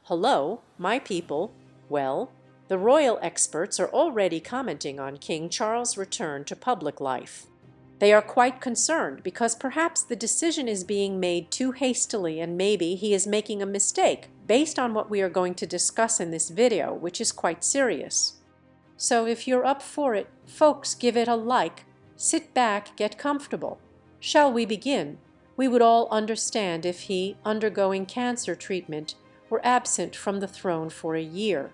Hello, my people. Well, the royal experts are already commenting on King Charles' return to public life. They are quite concerned because perhaps the decision is being made too hastily and maybe he is making a mistake based on what we are going to discuss in this video, which is quite serious. So if you're up for it, folks, give it a like, sit back, get comfortable. Shall we begin? We would all understand if he, undergoing cancer treatment, were absent from the throne for a year.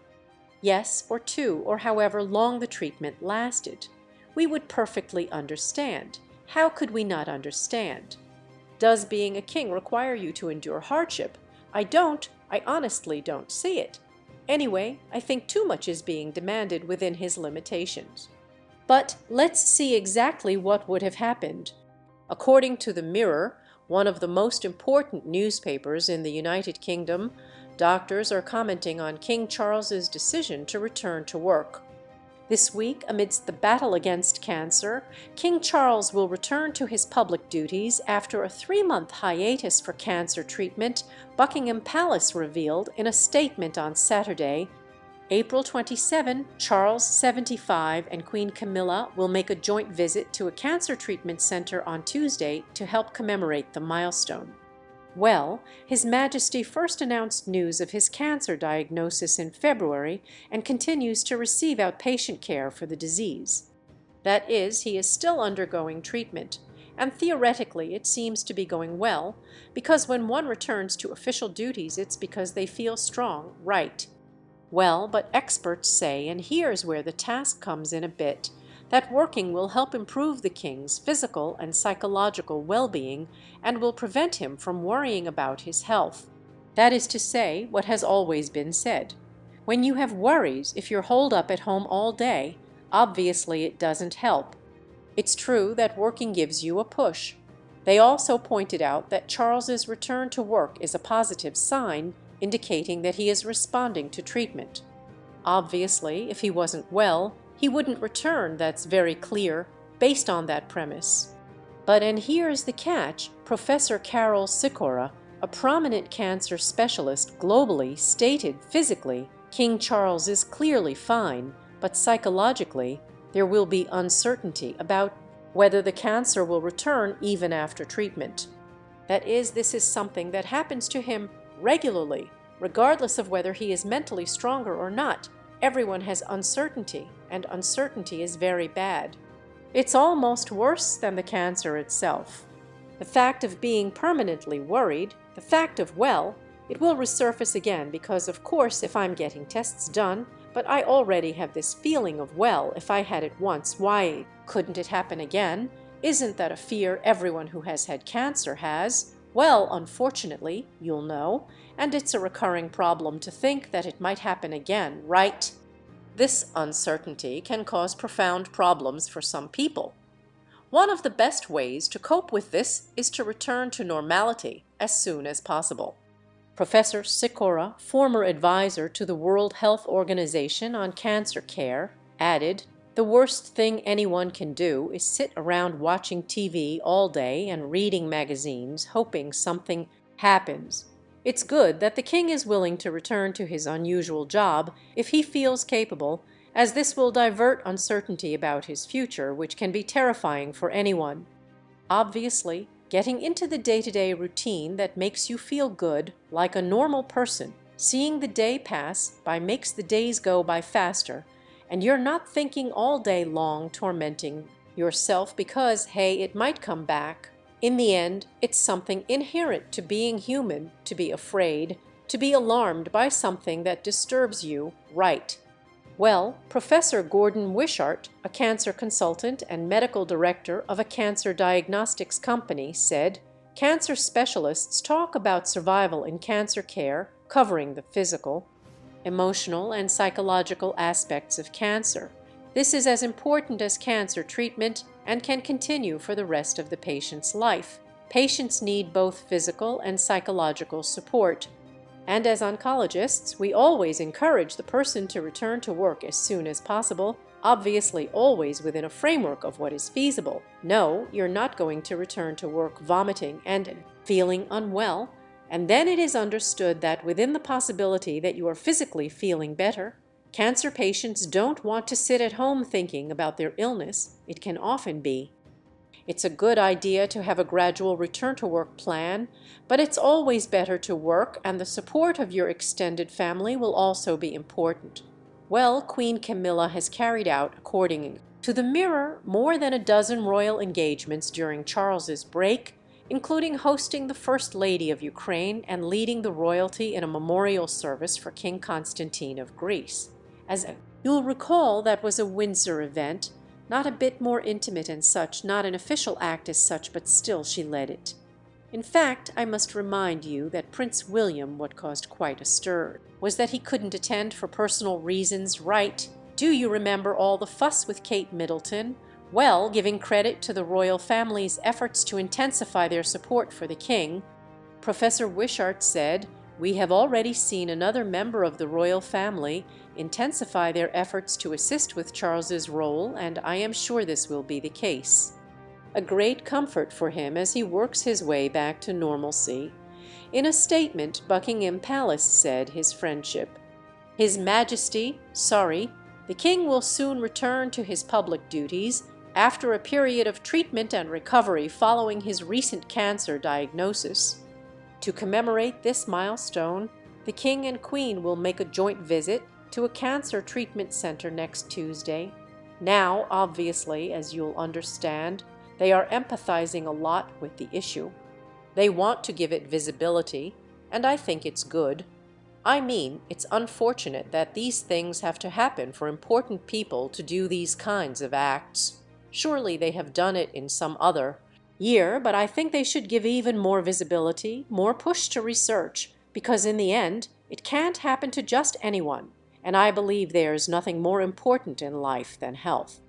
Yes, or two, or however long the treatment lasted. We would perfectly understand. How could we not understand? Does being a king require you to endure hardship? I honestly don't see it. Anyway, I think too much is being demanded within his limitations. But let's see exactly what would have happened. According to the Mirror, one of the most important newspapers in the United Kingdom, doctors are commenting on King Charles's decision to return to work. This week, amidst the battle against cancer, King Charles will return to his public duties after a 3-month hiatus for cancer treatment, Buckingham Palace revealed in a statement on Saturday. April 27, Charles, 75, and Queen Camilla will make a joint visit to a cancer treatment center on Tuesday to help commemorate the milestone. Well, His Majesty first announced news of his cancer diagnosis in February and continues to receive outpatient care for the disease. That is, he is still undergoing treatment, and theoretically it seems to be going well, because when one returns to official duties it's because they feel strong, right? Well, but experts say, and here's where the task comes in a bit, that working will help improve the king's physical and psychological well-being and will prevent him from worrying about his health. That is to say, what has always been said. When you have worries, if you're holed up at home all day, obviously it doesn't help. It's true that working gives you a push. They also pointed out that Charles's return to work is a positive sign, indicating that he is responding to treatment. Obviously, if he wasn't well, he wouldn't return, that's very clear, based on that premise. But, and here's the catch, Professor Carol Sikora, a prominent cancer specialist globally, stated physically, King Charles is clearly fine, but psychologically, there will be uncertainty about whether the cancer will return even after treatment. That is, this is something that happens to him regularly, regardless of whether he is mentally stronger or not. Everyone has uncertainty, and uncertainty is very bad. It's almost worse than the cancer itself. The fact of being permanently worried, the fact of, well, it will resurface again because, of course, if I'm getting tests done, but I already have this feeling of, well, if I had it once, why couldn't it happen again? Isn't that a fear everyone who has had cancer has? Well, unfortunately, you'll know, and it's a recurring problem to think that it might happen again, right? This uncertainty can cause profound problems for some people. One of the best ways to cope with this is to return to normality as soon as possible. Professor Sikora, former advisor to the World Health Organization on cancer care, added, "The worst thing anyone can do is sit around watching TV all day and reading magazines, hoping something happens. It's good that the king is willing to return to his unusual job if he feels capable, as this will divert uncertainty about his future, which can be terrifying for anyone. Obviously, getting into the day-to-day routine that makes you feel good, like a normal person, seeing the day pass by makes the days go by faster, and you're not thinking all day long, tormenting yourself because, hey, it might come back. In the end, it's something inherent to being human to be afraid, to be alarmed by something that disturbs you, right?" Well, Professor Gordon Wishart, a cancer consultant and medical director of a cancer diagnostics company, said, "Cancer specialists talk about survival in cancer care, covering the physical, emotional, and psychological aspects of cancer. This is as important as cancer treatment and can continue for the rest of the patient's life. Patients need both physical and psychological support. And as oncologists, we always encourage the person to return to work as soon as possible, obviously always within a framework of what is feasible. No, you're not going to return to work vomiting and feeling unwell. And then it is understood that within the possibility that you are physically feeling better, cancer patients don't want to sit at home thinking about their illness. It can often be. It's a good idea to have a gradual return to work plan, but it's always better to work, and the support of your extended family will also be important. Well, Queen Camilla has carried out, according to the Mirror, more than a dozen royal engagements during Charles's break, including hosting the First Lady of Ukraine and leading the royalty in a memorial service for King Constantine of Greece. As you'll recall, that was a Windsor event, not a bit more intimate and such, not an official act as such, but still she led it. In fact, I must remind you that Prince William, what caused quite a stir, was that he couldn't attend for personal reasons, right? Do you remember all the fuss with Kate Middleton? Well, giving credit to the royal family's efforts to intensify their support for the king, Professor Wishart said, "We have already seen another member of the royal family intensify their efforts to assist with Charles's role, and I am sure this will be the case. A great comfort for him as he works his way back to normalcy." In a statement, Buckingham Palace said his friendship. His Majesty, the King will soon return to his public duties after a period of treatment and recovery following his recent cancer diagnosis. To commemorate this milestone, the King and Queen will make a joint visit to a cancer treatment center next Tuesday. Now, obviously, as you'll understand, they are empathizing a lot with the issue. They want to give it visibility, and I think it's good. I mean, it's unfortunate that these things have to happen for important people to do these kinds of acts. Surely they have done it in some other year, but I think they should give even more visibility, more push to research, because in the end, it can't happen to just anyone. And I believe there's nothing more important in life than health.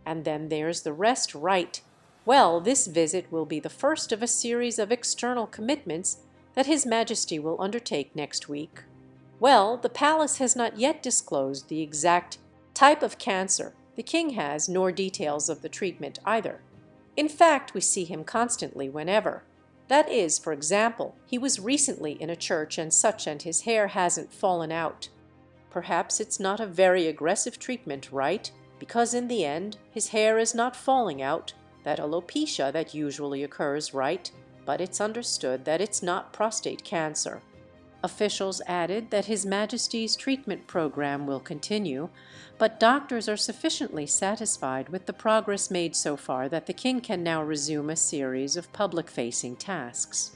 And then there's the rest, right? Well, this visit will be the first of a series of external commitments that His Majesty will undertake next week. Well, the palace has not yet disclosed the exact type of cancer the king has, nor details of the treatment either. In fact, we see him constantly whenever. That is, for example, he was recently in a church and such, and his hair hasn't fallen out. Perhaps it's not a very aggressive treatment, right? Because in the end, his hair is not falling out, that alopecia that usually occurs, right? But it's understood that it's not prostate cancer. Officials added that His Majesty's treatment program will continue, but doctors are sufficiently satisfied with the progress made so far that the king can now resume a series of public-facing tasks.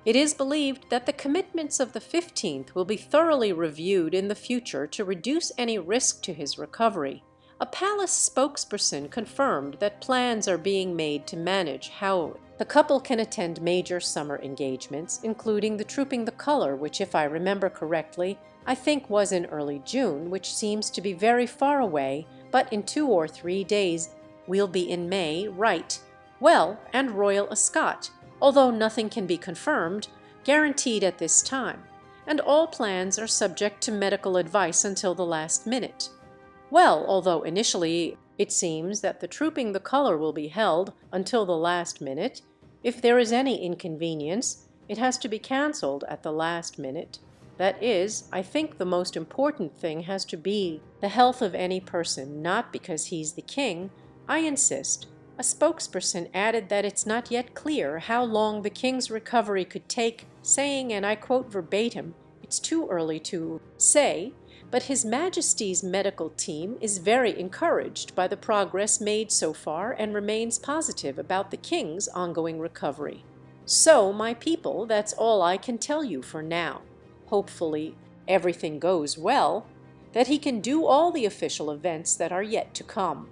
It is believed that the commitments of the 15th will be thoroughly reviewed in the future to reduce any risk to his recovery. A palace spokesperson confirmed that plans are being made to manage how the couple can attend major summer engagements, including the Trooping the Color, which, if I remember correctly, I think was in early June, which seems to be very far away, but in 2 or 3 days we'll be in May, right? Well, and Royal Ascot, although nothing can be confirmed, guaranteed at this time, and all plans are subject to medical advice until the last minute. Well, although initially it seems that the Trooping the Color will be held until the last minute, if there is any inconvenience, it has to be cancelled at the last minute. That is, I think the most important thing has to be the health of any person, not because he's the king. I insist. A spokesperson added that it's not yet clear how long the king's recovery could take, saying, and I quote verbatim, "It's too early to say," but His Majesty's medical team is very encouraged by the progress made so far and remains positive about the king's ongoing recovery. So, my people, that's all I can tell you for now. Hopefully, everything goes well, that he can do all the official events that are yet to come.